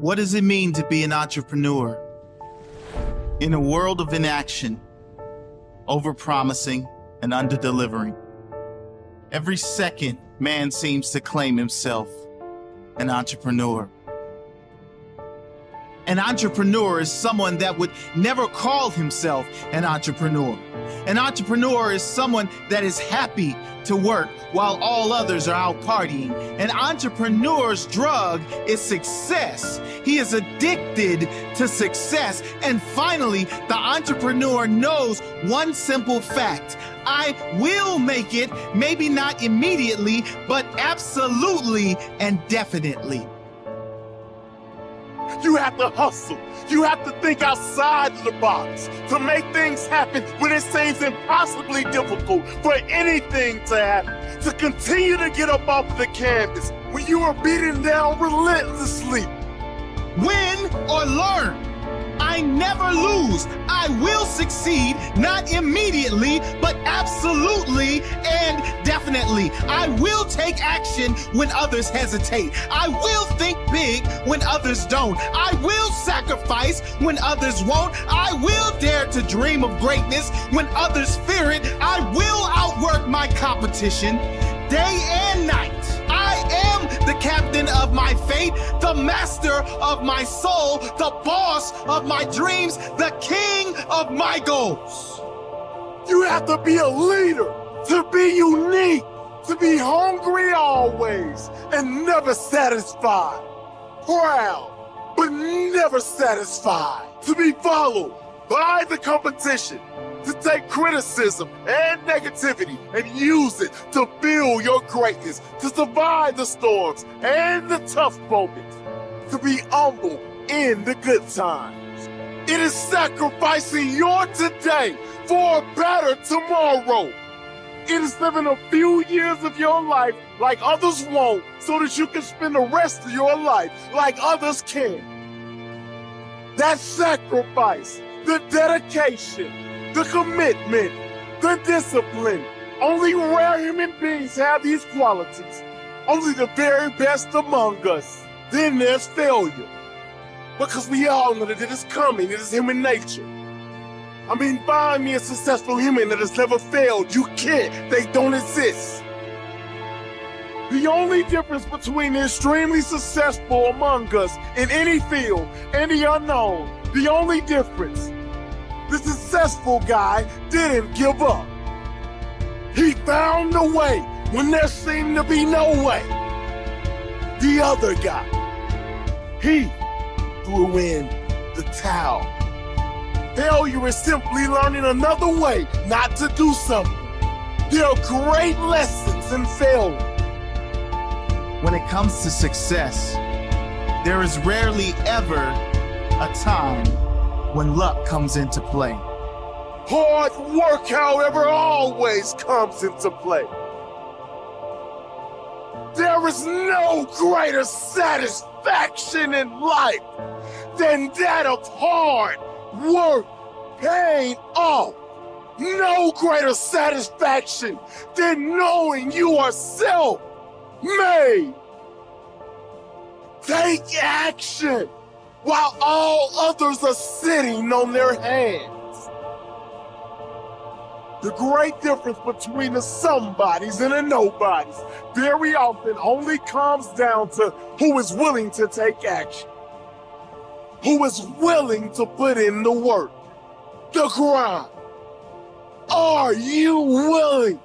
What does it mean to be an entrepreneur? In a world of inaction, overpromising and underdelivering, every second man seems to claim himself an entrepreneur. An entrepreneur is someone that would never call himself an entrepreneur. An entrepreneur is someone that is happy to work while all others are out partying. An entrepreneur's drug is success. He is addicted to success. And finally, the entrepreneur knows one simple fact: I will make it, maybe not immediately, but absolutely and definitely. You have to hustle. You have to think outside of the box to make things happen when it seems impossibly difficult for anything to happen. To continue to get up off the canvas when you are beaten down relentlessly. Win or learn. I never lose. I will succeed, not immediately, but absolutely and definitely. I will take action when others hesitate. I will think big when others don't. I will sacrifice when others won't. I will dare to dream of greatness when others fear it. I will outwork my competition day and night. I am the captain of my fate, the master of my soul, the boss of my dreams, the king of my goals. You have to be a leader, to be unique, to be hungry always and never satisfied. Proud, but never satisfied. To be followed by the competition. To take criticism and negativity and use it to build your greatness, to survive the storms and the tough moments, to be humble in the good times. It is sacrificing your today for a better tomorrow. It is living a few years of your life like others won't, so that you can spend the rest of your life like others can. That sacrifice, the dedication, the commitment, the discipline. Only rare human beings have these qualities. Only the very best among us. Then there's failure. Because we all know that it is coming. It is human nature. I mean, find me a successful human that has never failed. You can't. They don't exist. The only difference between the extremely successful among us in any field and the unknown, the only difference, the successful guy didn't give up. He found a way when there seemed to be no way. The other guy, he threw in the towel. Failure is simply learning another way not to do something. There are great lessons in failure. When it comes to success, there is rarely ever a time when luck comes into play. Hard work, however, always comes into play. There is no greater satisfaction in life than that of hard work paying off. No greater satisfaction than knowing you are self-made. Take action while all others are sitting on their hands. The great difference between the somebodies and the nobodies very often only comes down to who is willing to take action, who is willing to put in the work, the grind. Are you willing